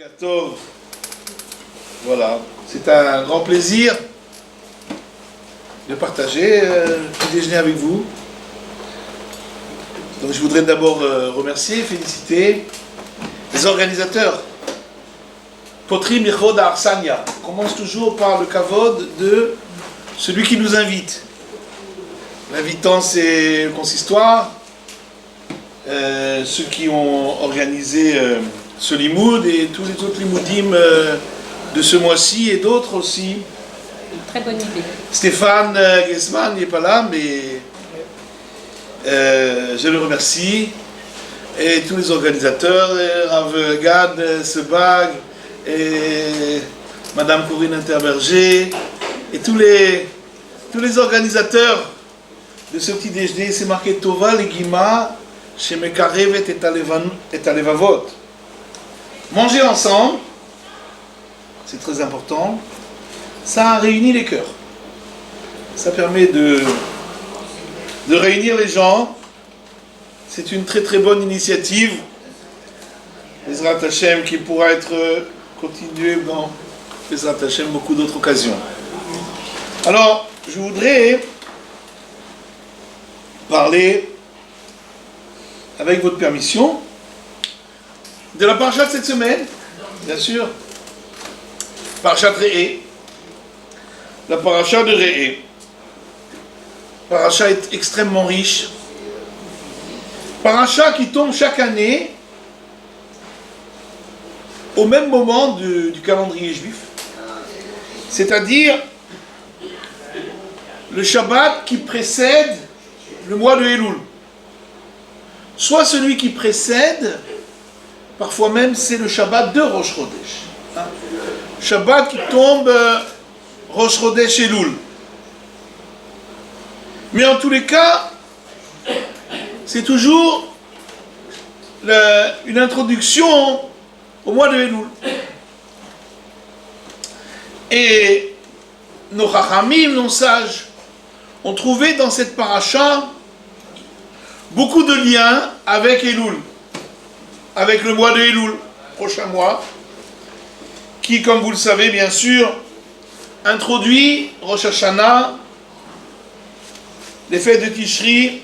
Gâteau. Voilà, c'est un grand plaisir de partager le déjeuner avec vous. Donc je voudrais d'abord remercier, féliciter les organisateurs. Potri Michod Arsania. On commence toujours par le kavod de celui qui nous invite. L'invitant, c'est le consistoire, ceux qui ont organisé ce limoud et tous les autres limoudim de ce mois-ci et d'autres aussi. Une très bonne idée. Stéphane Guesman n'est pas là, mais je le remercie. Et tous les organisateurs, Rav Gad Sebag, et Madame Corinne Interberger, et tous les organisateurs de ce petit déjeuner. C'est marqué Tova Legima chez Mekarevet et Alevavot. Manger ensemble, c'est très important. Ça réunit les cœurs. Ça permet de réunir les gens. C'est une très très bonne initiative. Bezrat Hashem qui pourra être continuée dans Bezrat Hashem beaucoup d'autres occasions. Alors, je voudrais parler, avec votre permission, de la paracha de cette semaine, bien sûr. Parachat Re'eh. La paracha de Re'eh. Paracha est extrêmement riche. Paracha qui tombe chaque année au même moment du calendrier juif. C'est-à-dire le Shabbat qui précède le mois de Elul. Soit celui qui précède, parfois même c'est le Shabbat de Rosh Chodesh. Shabbat qui tombe Rosh Chodesh Elul. Mais en tous les cas, c'est toujours une introduction au mois de Elul. Et nos chachamim, nos sages, ont trouvé dans cette paracha beaucoup de liens avec Elul, avec le mois de Elul, prochain mois, qui, comme vous le savez bien sûr, introduit Rosh Hashanah, les fêtes de Tishri,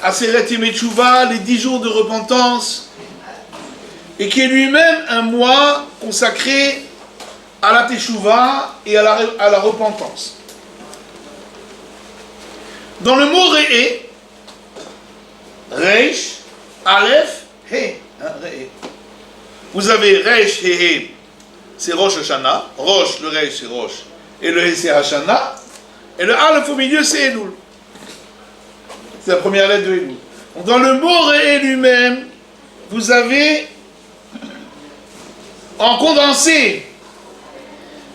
Aseret Yemei Teshuvah, les 10 jours de repentance, et qui est lui-même un mois consacré à la Teshuvah et à la repentance. Dans le mot Re'eh, Reish, Aleph, He, Re'eh. Vous avez Reish, He, c'est Rosh Hashanah, Rosh, le Reish c'est Rosh, et le He c'est Hashanah, et le Aleph au milieu c'est Elul. C'est la première lettre de Elul. Dans le mot Re'eh lui-même, vous avez en condensé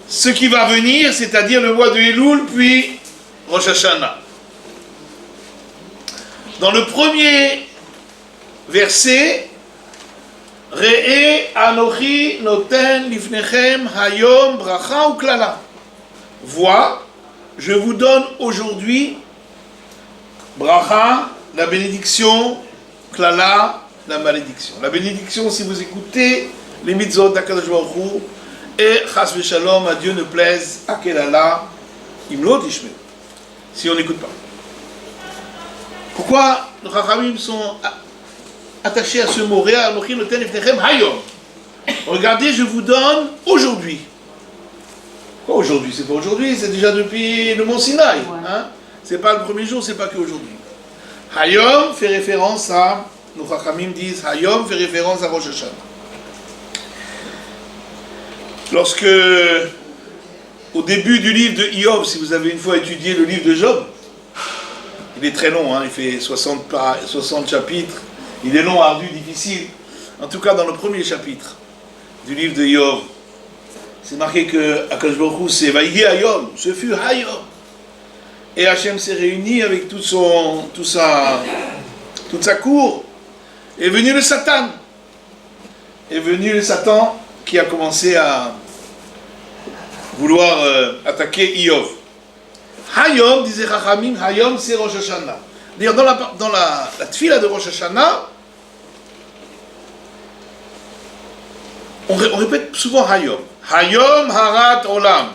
ce qui va venir, c'est-à-dire le mois de Elul, puis Rosh Hashanah. Dans le premier verset, Re'eh Anochi Noten Lifnechem Hayom Bracha Uklala. Vois, je vous donne aujourd'hui Bracha, la bénédiction, Klala, la malédiction. La bénédiction, si vous écoutez les mitzvot d'Akadosh Baruch Hu, et Chas v'Shalom, à Dieu ne plaise, Akelala, Imlo Tishme, si on n'écoute pas. Pourquoi nos chachamim sont attachés à ce mot Re'eh Anochi Noten Lifnechem Hayom? Regardez, je vous donne aujourd'hui. Pourquoi aujourd'hui? C'est pas aujourd'hui, c'est déjà depuis le mont Sinaï. Hein? C'est pas le premier jour, c'est pas que aujourd'hui. Hayom fait référence à, nos chachamim disent, Hayom fait référence à Rosh Hashanah. Lorsque, au début du livre de Iyov, si vous avez une fois étudié le livre de Job, il est très long, hein, il fait 60 chapitres, il est long, ardu, difficile. En tout cas, dans le premier chapitre du livre de Iyov, c'est marqué que Akadosh Baruch Hu, c'est Vaïhi Hayom, ce fut Hayom. Et Hachem s'est réuni avec toute sa cour. Est venu le Satan. Est venu le Satan qui a commencé à vouloir attaquer Iyov. Hayom, disait Chachamim, Hayom c'est Rosh Hashanah. D'ailleurs, dans la tfila de Rosh Hashanah, on répète souvent Hayom. Hayom harat olam.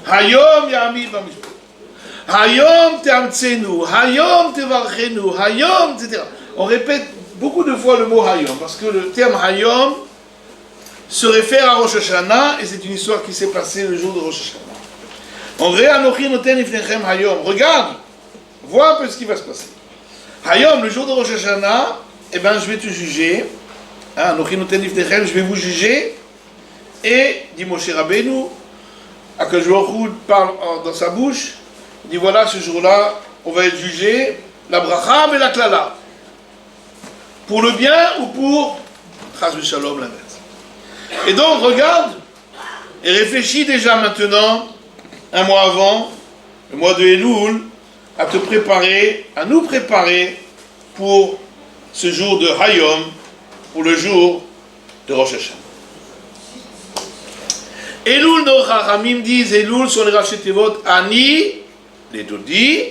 Hayom yamid bamishpat. Hayom te'amtsenu. Hayom tevarchenu. Hayom, etc. On répète beaucoup de fois le mot Hayom, parce que le terme Hayom se réfère à Rosh Hashanah, et c'est une histoire qui s'est passée le jour de Rosh Hashanah. Regarde, vois un peu ce qui va se passer. Hayom, le jour de Rosh Hashanah, eh ben, je vais te juger. Je vais vous juger. Et, dit Moshe Rabbeinu, Akadosh Baruch Hu parle dans sa bouche, il dit voilà, ce jour-là, on va être jugé, la bracha et la klala. Pour le bien ou pour Chas v'Shalom, l'inverse. Et donc, regarde, et réfléchis déjà maintenant, un mois avant, le mois de Elul, à te préparer, à nous préparer pour ce jour de Hayom, pour le jour de Rosh Hashanah. Elul, nos Chachamim disent, Elul sont les Rashi Tevot, Ani, les Dodi,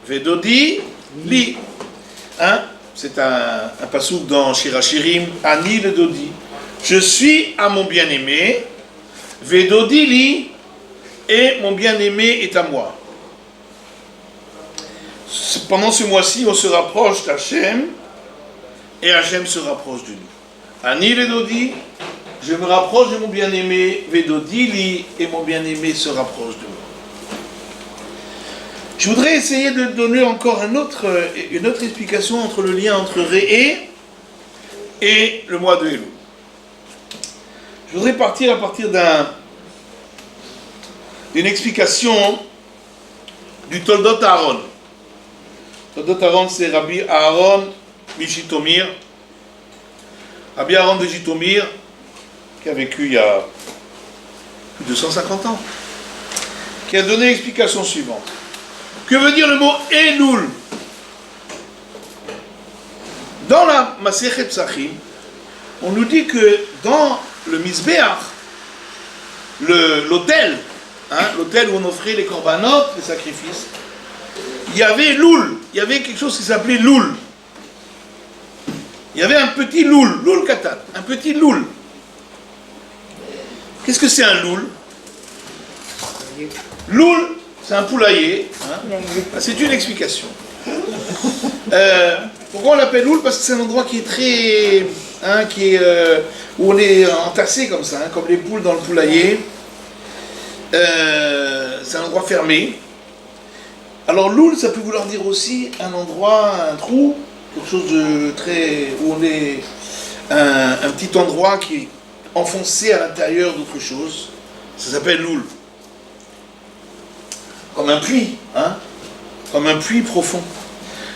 Vedodi, Li. Hein? C'est un pasouk dans Shir HaShirim, Ani le Dodi. Je suis à mon bien-aimé, Vedodi Li, et mon bien-aimé est à moi. Pendant ce mois-ci, on se rapproche d'Hachem, et Hachem se rapproche de nous. Ani le Dodi, je me rapproche de mon bien-aimé, Vedodi Li, et mon bien-aimé se rapproche de moi. Je voudrais essayer de donner encore une autre explication entre le lien entre Réé et le mois de Elul. Je voudrais partir à partir d'une explication du Toldot Aaron. Toldot Aaron, c'est Rabbi Aaron Mijitomir. Rabbi Aaron de Jitomir, qui a vécu il y a plus de 150 ans, qui a donné l'explication suivante. Que veut dire le mot Elul? Dans la Masechet Psachim, on nous dit que dans le Mizbeach, l'autel, l'autel où on offrait les korbanot, les sacrifices, il y avait Loul, il y avait quelque chose qui s'appelait Loul. Il y avait un petit Loul, Loul Katan, un petit Loul. Qu'est-ce que c'est un Loul? Loul, c'est un poulailler. C'est une explication. Pourquoi on l'appelle Loul? Parce que c'est un endroit qui est très... où on est entassé comme ça, comme les poules dans le poulailler. C'est un endroit fermé. Alors Loul, ça peut vouloir dire aussi un endroit, un trou, quelque chose de très... où on est... un petit endroit qui est enfoncé à l'intérieur d'autre chose. Ça s'appelle Loul. Comme un puits, comme un puits profond.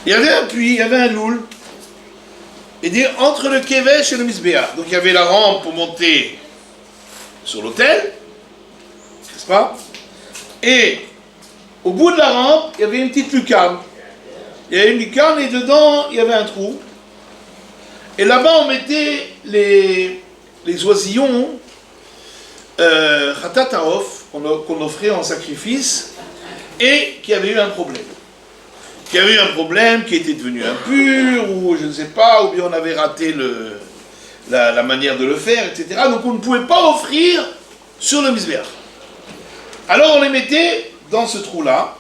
Il y avait un puits, il y avait un Loul, et dit entre le Kevesh et le Mizbeach. Donc il y avait la rampe pour monter sur l'autel, n'est-ce pas? Et au bout de la rampe, il y avait une petite lucarne. Il y avait une lucarne et dedans, il y avait un trou. Et là-bas, on mettait les oisillons, Khatat Haof, qu'on offrait en sacrifice, et qui avait eu un problème. Qui avait eu un problème, qui était devenu impur, ou je ne sais pas, ou bien on avait raté la manière de le faire, etc. Donc on ne pouvait pas offrir sur le Mizbeach. Alors on les mettait dans ce trou-là,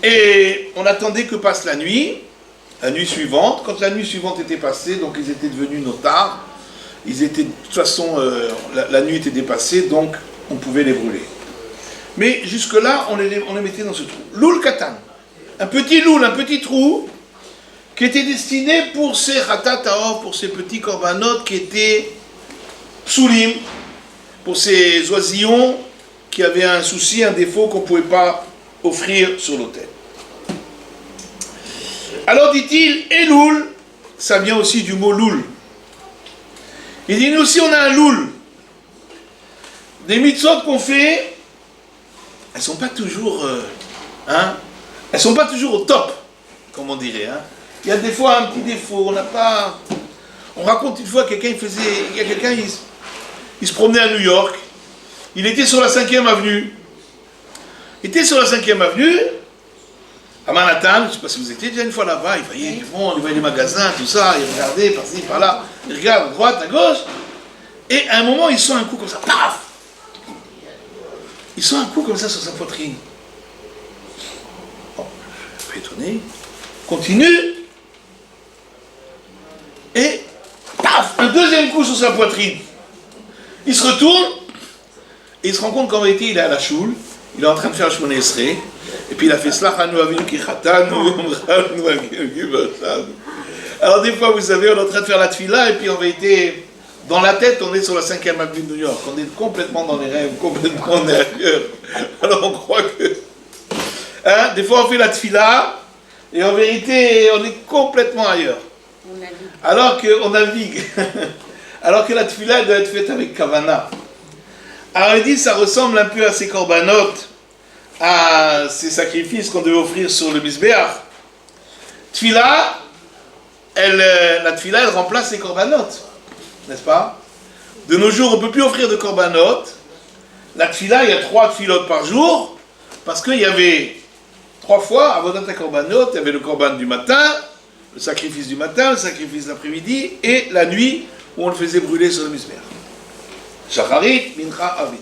et on attendait que passe la nuit suivante. Quand la nuit suivante était passée, donc ils étaient devenus notables, ils étaient, de toute façon, la nuit était dépassée, donc on pouvait les brûler. Mais jusque-là, on les mettait dans ce trou. Loul Katan. Un petit loul, un petit trou, qui était destiné pour ces Khatat Haof, pour ces petits korbanot qui étaient psulim, pour ces oisillons qui avaient un souci, un défaut qu'on ne pouvait pas offrir sur l'autel. Alors dit-il, Elul, ça vient aussi du mot loul. Il dit, nous aussi on a un loul. Des mitzvot qu'on fait, elles ne sont pas toujours, elles sont pas toujours au top, comme on dirait. Il y a des fois un petit défaut, on n'a pas... On raconte une fois, quelqu'un il se promenait à New York, il était sur la 5e avenue. Il était sur la 5e avenue, à Manhattan, je ne sais pas si vous étiez déjà une fois là-bas, il voyait du monde, il voyait les magasins, tout ça, il regardait par-ci, par-là, il regarde à droite, à gauche, Et à un moment, il sent un coup comme ça, paf! Il sent un coup comme ça sur sa poitrine. Bon, je suis étonné. Continue. Et paf! Un deuxième coup sur sa poitrine. Il se retourne et il se rend compte qu'en vérité, il est à la choule. Il est en train de faire le Shmoneh Esrei. Et puis il a fait Slachanu Avinu Kichatanu. Alors des fois, vous savez, on est en train de faire la tefila et puis en vérité, dans la tête, on est sur la 5e avenue de New York. On est complètement dans les rêves, complètement en ailleurs. Alors on croit que... Hein, des fois, on fait la tefila et en vérité, on est complètement ailleurs. Alors qu'on navigue. Alors que la tefila doit être faite avec kavana. Alors il dit, ça ressemble un peu à ces corbanotes, à ces sacrifices qu'on devait offrir sur le Mizbeach. Tefila, la tefila, elle remplace les corbanotes, n'est-ce pas? De nos jours, on ne peut plus offrir de corbanotes. La tefila, il y a 3 tefilot par jour, parce qu'il y avait 3 fois, avant d'être la corbanote, il y avait le corban du matin, le sacrifice du matin, le sacrifice de l'après-midi, et la nuit, où on le faisait brûler sur le Mizbeach. Shacharit, Mincha, Avit.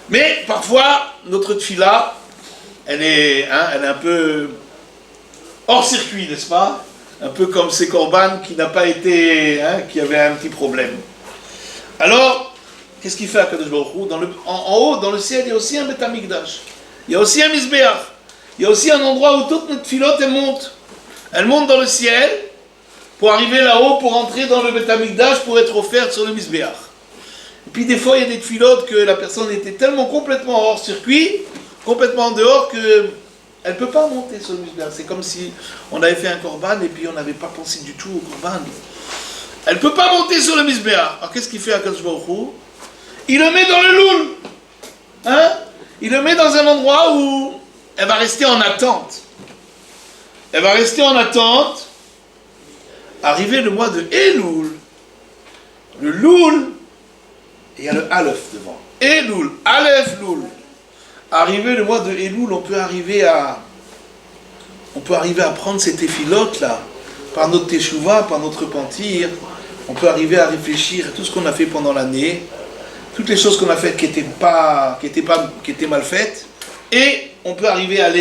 Mais parfois, notre tefila, elle est un peu hors circuit, n'est-ce pas? Un peu comme ces korban qui n'a pas été, qui avait un petit problème. Alors, qu'est-ce qu'il fait à Kadosh Baruch Hu? En haut, dans le ciel, il y a aussi un Beth Amikdash. Il y a aussi un Mizbeach. Il y a aussi un endroit où toute notre tefilot, elle monte. Elle monte dans le ciel pour arriver là-haut, pour entrer dans le Beth Amikdash, pour être offerte sur le Mizbeach. Et puis des fois, il y a des tefilot que la personne était tellement complètement hors circuit, complètement en dehors, que elle ne peut pas monter sur le Mizbeach. C'est comme si on avait fait un korban et puis on n'avait pas pensé du tout au korban. Elle ne peut pas monter sur le Mizbeach. Alors qu'est-ce qu'il fait à Kadosh Baruch Hu? Il le met dans le loul. Il le met dans un endroit où elle va rester en attente. Elle va rester en attente. Arrivé le mois de Elul. Le loul. Et il y a le Aleph devant. Elul, Aleph, Loul. Arrivé le mois de Elul, on peut arriver à prendre ces téphilotes là, par notre teshuva, par notre repentir. On peut arriver à réfléchir à tout ce qu'on a fait pendant l'année, toutes les choses qu'on a faites qui étaient mal faites, et on peut arriver à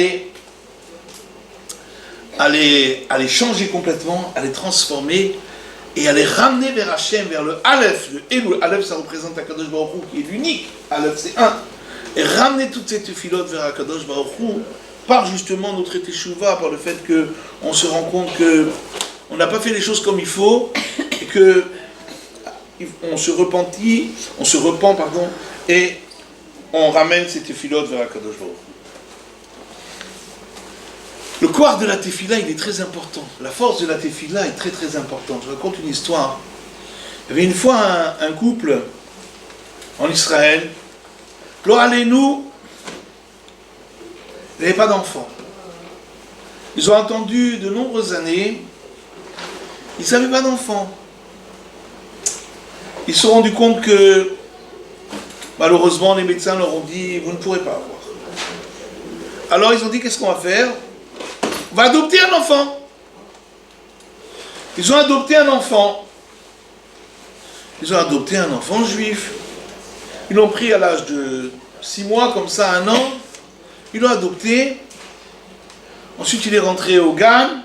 les changer complètement, à les transformer, et à les ramener vers Hachem, vers le Aleph, le Elul. Aleph, ça représente Akadosh Baruch Hu, qui est l'unique. Aleph, c'est un. Et ramener toutes ces tefilot vers Akadosh Baruch Hu, par justement notre teshuva, par le fait qu'on se rend compte qu'on n'a pas fait les choses comme il faut, et qu'on se repent, et on ramène ces tefilot vers Akadosh Baruch Hu. Le koach de la tefila, il est très important. La force de la tefila est très très importante. Je raconte une histoire. Il y avait une fois un couple en Israël. Lo Aleinu, il n'avait pas d'enfant. Ils ont attendu de nombreuses années. Ils n'avaient pas d'enfant. Ils se sont rendus compte que, malheureusement, les médecins leur ont dit, vous ne pourrez pas avoir. Alors ils ont dit, qu'est-ce qu'on va faire? On va adopter un enfant. Ils ont adopté un enfant. Ils ont adopté un enfant juif. Ils l'ont pris à l'âge de 6 mois, comme ça, 1 an. Ils l'ont adopté. Ensuite, il est rentré au Gan.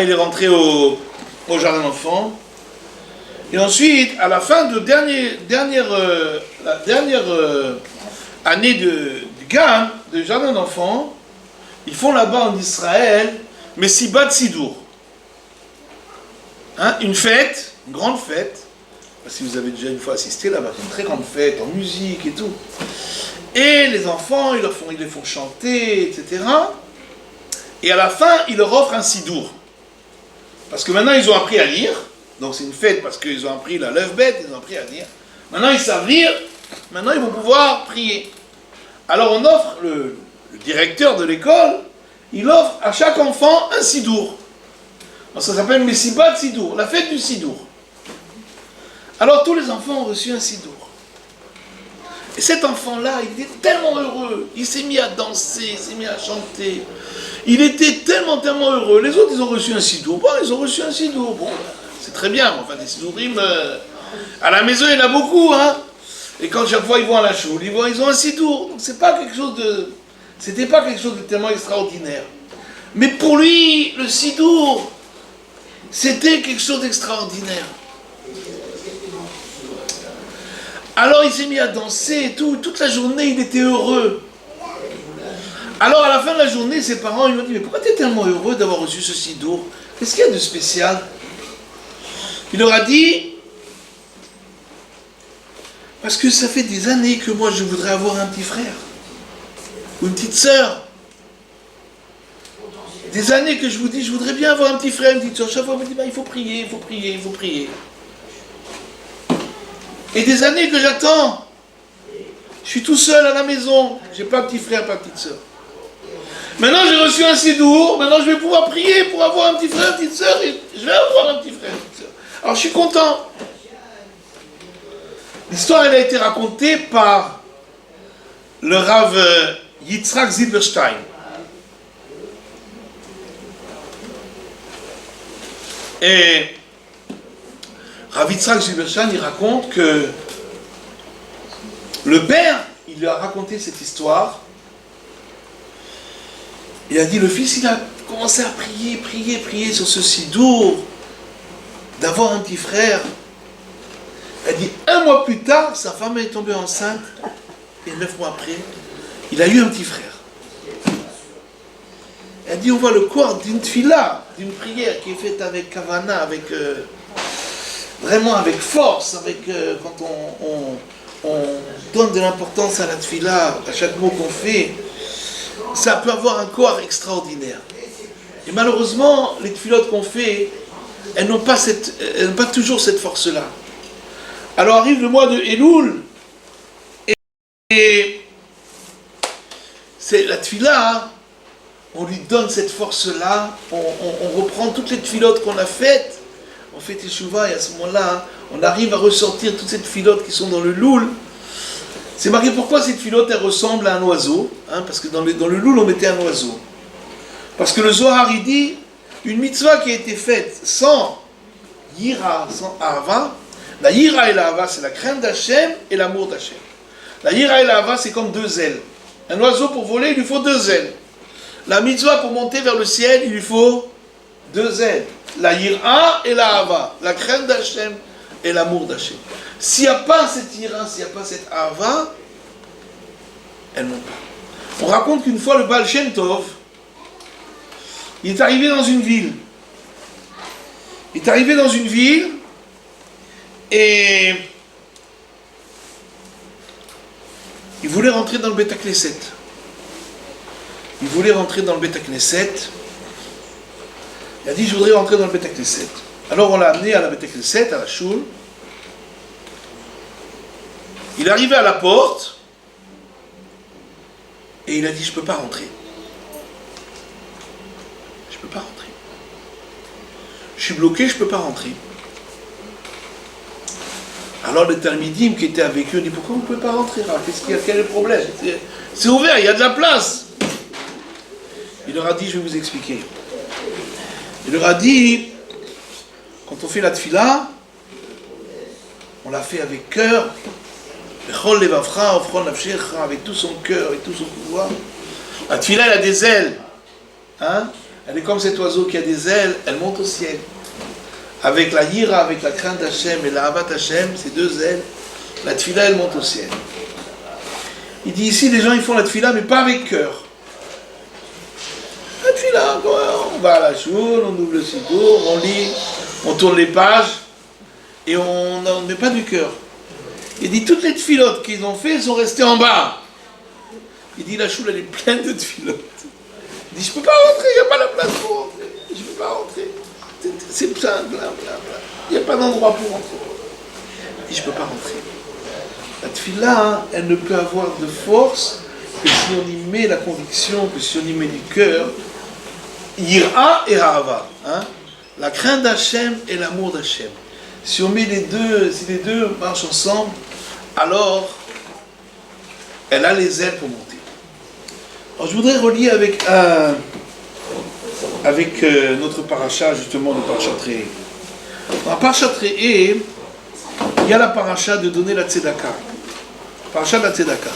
Il est rentré au jardin d'enfants. Et ensuite, à la fin de la dernière année du Gan, du jardin d'enfants, ils font là-bas en Israël, Messibat Sidour. Une fête, une grande fête. Si vous avez déjà une fois assisté là-bas, c'est une très grande fête, en musique et tout. Et les enfants, ils les font chanter, etc. Et à la fin, ils leur offrent un sidour. Parce que maintenant, ils ont appris à lire. Donc c'est une fête parce qu'ils ont appris la lève-bête, ils ont appris à lire. Maintenant, ils savent lire. Maintenant, ils vont pouvoir prier. Alors on offre le directeur de l'école, il offre à chaque enfant un sidour. Alors, ça s'appelle Messibat Sidour, la fête du sidour. Alors tous les enfants ont reçu un sidour. Et cet enfant-là, il était tellement heureux, il s'est mis à danser, il s'est mis à chanter. Il était tellement heureux. Les autres, ils ont reçu un sidour. Bon, ils ont reçu un sidour. Bon, c'est très bien, enfin des sidourim, À la maison, il y en a beaucoup, hein. Et quand chaque fois ils vont à la choule, ils ont un sidour. Donc c'est pas quelque chose de... C'était pas quelque chose de tellement extraordinaire. Mais pour lui, le sidour, c'était quelque chose d'extraordinaire. Alors il s'est mis à danser et tout. Toute la journée, il était heureux. Alors à la fin de la journée, ses parents ils lui ont dit, mais pourquoi tu es tellement heureux d'avoir reçu ce sidour? Qu'est-ce qu'il y a de spécial? Il leur a dit, parce que ça fait des années que moi je voudrais avoir un petit frère ou une petite sœur. Des années que je vous dis, je voudrais bien avoir un petit frère, une petite sœur. Chaque fois, on me dit, il faut prier, il faut prier, il faut prier. Et des années que j'attends. Je suis tout seul à la maison. J'ai pas de petit frère, pas de petite sœur. Maintenant, j'ai reçu un sidour. Maintenant, je vais pouvoir prier pour avoir un petit frère, une petite sœur. Et je vais avoir un petit frère, une petite sœur. Alors, je suis content. L'histoire, elle a été racontée par le Rav Yitzhak Zilberstein. Et Rav Yitzhak Zilberstein, il raconte que le père, il lui a raconté cette histoire. Il a dit, le fils, il a commencé à prier sur ce sidour, d'avoir un petit frère. Il a dit, un mois plus tard, sa femme est tombée enceinte, et 9 mois après, il a eu un petit frère. Il a dit, on voit le corps d'une tfila, d'une prière qui est faite avec kavana, avec vraiment avec force, avec quand on donne de l'importance à la tfila, à chaque mot qu'on fait, ça peut avoir un corps extraordinaire. Et malheureusement, les tfilotes qu'on fait, elles n'ont pas toujours cette force-là. Alors arrive le mois de Elul, et c'est la tfila, hein, on lui donne cette force-là, on reprend toutes les tfilotes qu'on a faites, on fait teshuva, et à ce moment-là, on arrive à ressortir toutes ces tfilotes qui sont dans le loul. C'est marqué pourquoi cette tfilote, elle ressemble à un oiseau, hein, parce que dans le loul, on mettait un oiseau. Parce que le Zohar, il dit, une mitzvah qui a été faite sans yira, sans ahava, la yira et la ahava, c'est la crainte d'Hachem et l'amour d'Hachem. La yira et la ahava, c'est comme 2 ailes. Un oiseau, pour voler, il lui faut 2 ailes. La mitzvah, pour monter vers le ciel, il lui faut 2 ailes. La yira et la ahava, la crainte d'Hachem et l'amour d'Hachem. S'il n'y a pas cette yira, s'il n'y a pas cette ahava, elles n'ont pas. On raconte qu'une fois, le Baal Shem Tov, il est arrivé dans une ville. Il est arrivé dans une ville et il voulait rentrer dans le Beth Knesset. Il voulait rentrer dans le Beth Knesset. Il a dit, je voudrais rentrer dans le Beth Knesset. Alors on l'a amené à la Beth Knesset, à la choule. Il est arrivé à la porte et il a dit, je ne peux pas rentrer. Je ne peux pas rentrer. Je suis bloqué, je ne peux pas rentrer. Alors le Talmidim qui était avec eux dit, pourquoi vous ne pouvez pas rentrer? Qu'est-ce qu'il y a? Quel est le problème? C'est ouvert, il y a de la place. Il leur a dit, je vais vous expliquer. Il leur a dit, quand on fait la tfila, on l'a fait avec cœur, avec tout son cœur, avec tout son pouvoir. La tfila, elle a des ailes. Hein? Elle est comme cet oiseau qui a des ailes, elle monte au ciel. Avec la yira, avec la crainte d'Hachem et la havat Hachem, ces 2 ailes, la tfila, elle monte au ciel. Il dit ici, les gens, ils font la tfila, mais pas avec cœur. La tfila, on va à la choule, on ouvre le sidour, on lit, on tourne les pages, et on ne met pas du cœur. Il dit, toutes les tfilotes qu'ils ont fait, elles sont restées en bas. Il dit, la choule, elle est pleine de tfilotes. Il dit, je ne peux pas rentrer, il n'y a pas la place pour rentrer. Je ne peux pas rentrer. C'est plein, plein, plein, plein. Il n'y a pas d'endroit pour rentrer. Il dit, je ne peux pas rentrer. La tfila, elle ne peut avoir de force que si on y met la conviction, que si on y met du cœur. Yira et Ahava. Hein? La crainte d'Hachem et l'amour d'Hachem. Si on met les deux, si les deux marchent ensemble, alors elle a les ailes pour monter. Alors je voudrais relier avec notre paracha, justement, de Parashat Re'eh. Dans Parashat Re'eh, il y a la paracha de donner la tzedaka. Paracha de la tzedaka.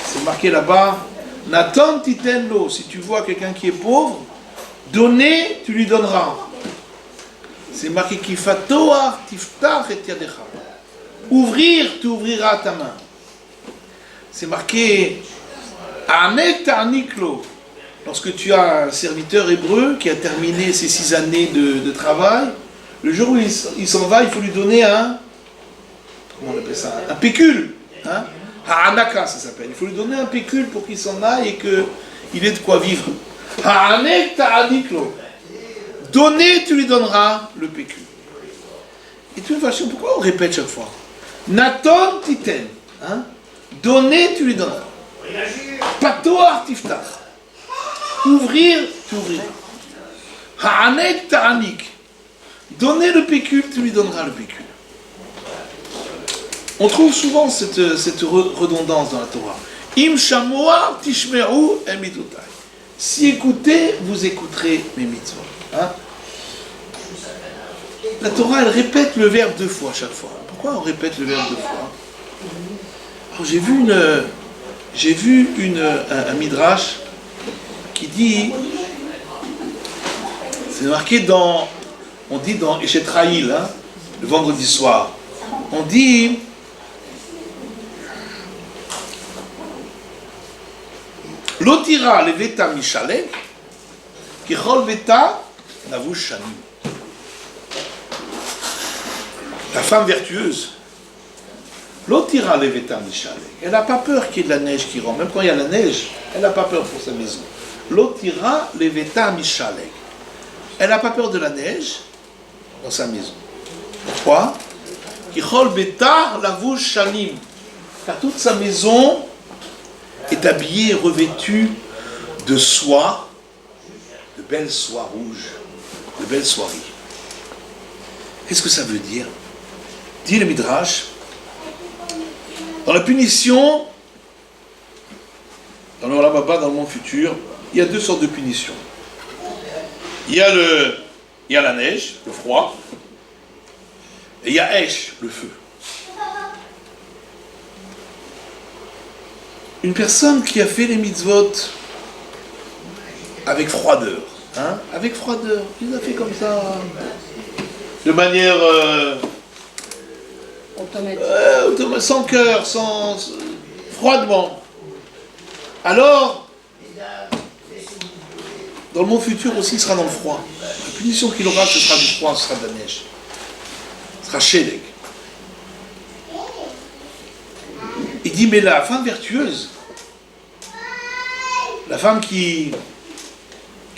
C'est marqué là-bas, Natan titen lo, si tu vois quelqu'un qui est pauvre, donner, tu lui donneras. C'est marqué Kifatoar tiftach et yadecha. Ouvrir, tu ouvriras ta main. C'est marqué Amet ta'aniklo. Lorsque tu as un serviteur hébreu qui a terminé ses 6 années de travail, le jour où il s'en va, il faut lui donner comment on appelle ça, un pécule. Hein? Ha'anaka, ça s'appelle. Il faut lui donner un pécule pour qu'il s'en aille et qu'il ait de quoi vivre. Ha'anet ta'aniklo. Donner, tu lui donneras le pécule. Et de toute façon, pourquoi on répète chaque fois? Naton titen. Hein? Donner, tu lui donneras. Patoar tiftach. Ouvrir, tu ouvriras. Ha'anek ta'anik. Donner le pécule, tu lui donneras le pécule. On trouve souvent cette redondance dans la Torah. Im shamoa tishmeru el mitutai. Si écoutez, vous écouterez mes mitzvot. Hein? La Torah, elle répète le verbe 2 fois chaque fois. Pourquoi on répète le verbe 2 fois? Alors, j'ai vu un midrash qui dit, c'est marqué on dit dans Eshetraïl, hein, le vendredi soir, on dit Lotira leveta mishalek, kichol veta navush shanim. La femme vertueuse, Lotira leveta mishalek, elle n'a pas peur qu'il y ait de la neige qui rentre, même quand il y a la neige, elle n'a pas peur pour sa maison. Lotira leveta mishalek, elle n'a pas peur de la neige dans sa maison. Pourquoi? Kichol veta navush shanim, car toute sa maison est habillée, revêtue de soie, de belles soies rouges, de belles soieries. Qu'est-ce que ça veut dire? Dit le Midrash, dans la punition, dans le Olam Haba, dans le monde futur, il y a 2 sortes de punitions. Il y a la neige, le froid, et il y a Esh, le feu. Une personne qui a fait les mitzvot avec froideur, hein, avec froideur, il a fait comme ça, de manière sans cœur, froidement. Alors, dans le monde futur aussi, il sera dans le froid. La punition qu'il aura, ce sera du froid, ce sera de la neige. Ce sera Shélek. Il dit, mais la femme vertueuse, la femme qui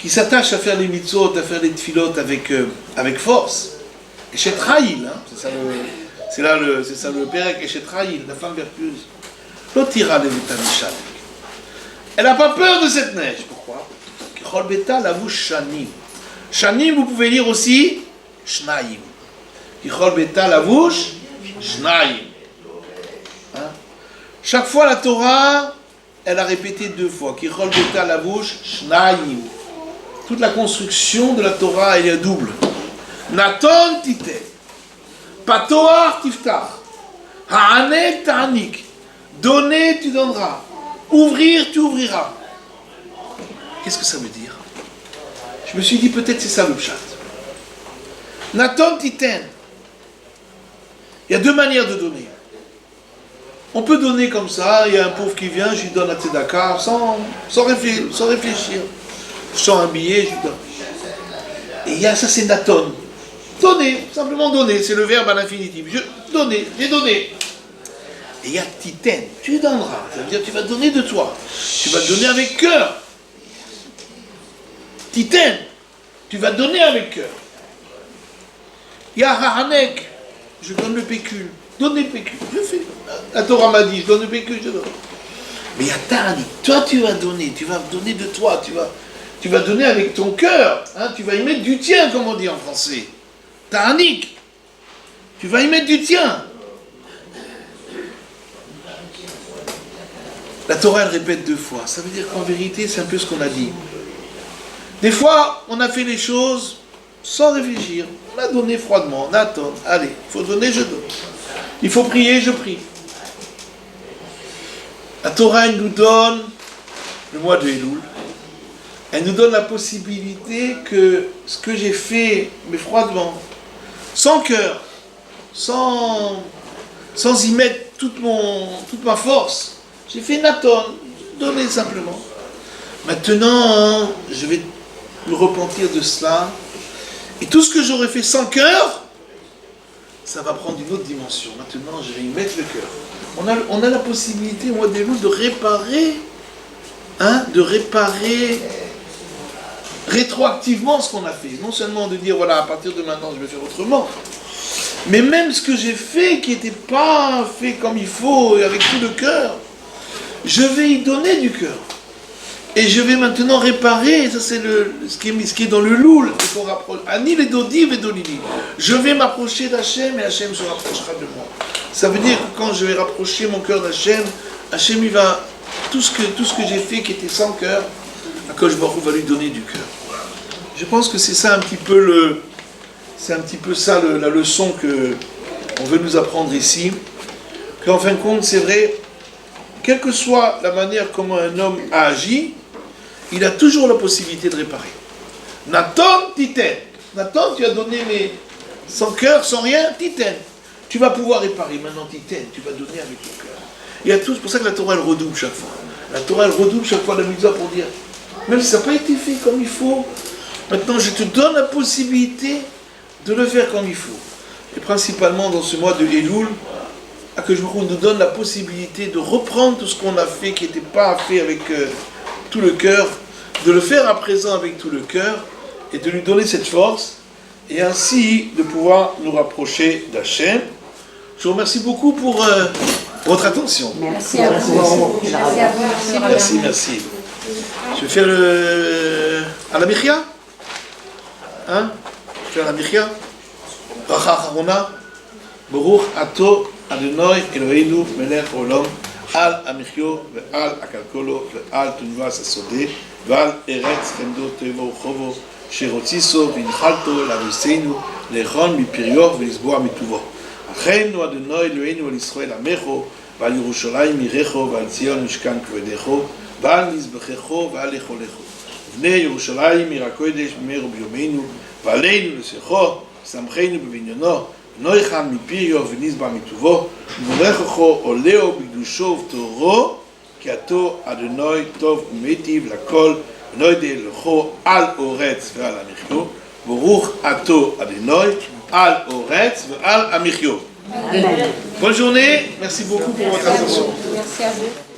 s'attache à faire les mitzvot, à faire les tfilotes avec force, Eshet Raïl, hein, c'est ça le Pérec, Eshet Raïl, la femme vertueuse, l'otira leveta mishalek. Elle n'a pas peur de cette neige. Pourquoi? Kichol beta lavush shanim. Shanim, vous pouvez lire aussi shnaim. Kichol beta lavush shnaim. Hein? Chaque fois la Torah, elle a répété 2 fois. Kichol beta lavush shnaim. Toute la construction de la Torah, elle est double. Naton tite. Patoar tiftach. Ha'anek ta'anik. Donner, tu donneras. Ouvrir, tu ouvriras. Qu'est-ce que ça veut dire? Je me suis dit, peut-être c'est ça le pshat. Naton titen. Il y a 2 manières de donner. On peut donner comme ça, il y a un pauvre qui vient, je lui donne la tzedaka, sans réfléchir. Je sors un billet, je lui donne. Et il y a ça, c'est naton. Donner, simplement donner, c'est le verbe à l'infinitif. J'ai donné. Et il y a titen, tu donneras. Ça veut dire tu vas donner de toi. Tu vas donner avec cœur. Titen, tu vas donner avec cœur. Il y a ha'anek, je donne le pécule. Donner le pécule, je fais. La Torah m'a dit, je donne le pécule, je donne. Mais il y a ta'anik, toi tu vas donner de toi, tu vas donner avec ton cœur. Hein, tu vas y mettre du tien, comme on dit en français. Ta'anik, tu vas y mettre du tien. La Torah, elle répète 2 fois. Ça veut dire qu'en vérité, c'est un peu ce qu'on a dit. Des fois, on a fait les choses sans réfléchir. On a donné froidement. On attend. Allez, il faut donner, je donne. Il faut prier, je prie. La Torah, elle nous donne le mois de Elul. Elle nous donne la possibilité que ce que j'ai fait, mais froidement, sans cœur, sans y mettre toute ma force, j'ai fait Nathan, donné simplement. Maintenant, je vais me repentir de cela. Et tout ce que j'aurais fait sans cœur, ça va prendre une autre dimension. Maintenant, je vais y mettre le cœur. On a la possibilité, au mois d'Elul, de réparer rétroactivement ce qu'on a fait. Non seulement de dire, voilà, à partir de maintenant, je vais faire autrement, mais même ce que j'ai fait, qui n'était pas fait comme il faut, et avec tout le cœur, je vais y donner du cœur. Et je vais maintenant réparer, ça c'est ce qui est dans le loul, il faut rapprocher. Ani les dodiv et dolili. Je vais m'approcher d'Hachem et Hachem se rapprochera de moi. Ça veut dire que quand je vais rapprocher mon cœur d'Hachem, Hachem il va, tout ce que j'ai fait qui était sans cœur, Akadosh Baruch Hu va lui donner du cœur. Je pense que c'est ça un petit peu la leçon que on veut nous apprendre ici. Qu'en fin de compte, c'est vrai, quelle que soit la manière comment un homme a agi, il a toujours la possibilité de réparer. Nathan, titen. Nathan, tu as donné, mais sans cœur, sans rien, titen. Tu vas pouvoir réparer. Maintenant, titen, tu vas donner avec ton cœur. Il y a tout, c'est pour ça que la Torah, elle redouble chaque fois. La Torah, elle redouble chaque fois la mitzvah pour dire, même si ça n'a pas été fait comme il faut, maintenant, je te donne la possibilité de le faire comme il faut. Et principalement dans ce mois de Elul, Akadosh Baruch Hu nous donne la possibilité de reprendre tout ce qu'on a fait, qui n'était pas fait avec tout le cœur, de le faire à présent avec tout le cœur, et de lui donner cette force, et ainsi de pouvoir nous rapprocher d'Hachem. Je vous remercie beaucoup pour votre attention. Merci à vous. Merci à vous. Merci. Je vais faire à la Michia. Hein? Je vais faire la Michia. Bracha Acharona. Baruch Ato Adonai Eloheinu Melech Olam. Al Amichio ve'al Akalkolo ve'al Tunvas Asodeh ve'al Eretz Chemdo Tevo Chovo Sherotziso v'Inchalto Laviseinu Lechon Mipirio v'Lisboa Mituvo. Achenu Adonai Eloheinu al Yisrael Amecho ועל ירושלים ירחו ועל ציון משכן כבודךו ועל מזבחךו ועל יכולךו ובני ירושלים עיר הקודש במהרה בימינו ועלינו לשכו שמחנו בבניינו ונויחן מפיריו ונשבע מטובו וברכךו עולהו בקדושו ובתורו כי אתו אדוני טוב ומיטיב לכל ונודה לכו על אורץ ועל המחיו ברוך אתו אדוני על אורץ ועל המחיו. Bonne journée, merci beaucoup pour votre attention. Merci à vous.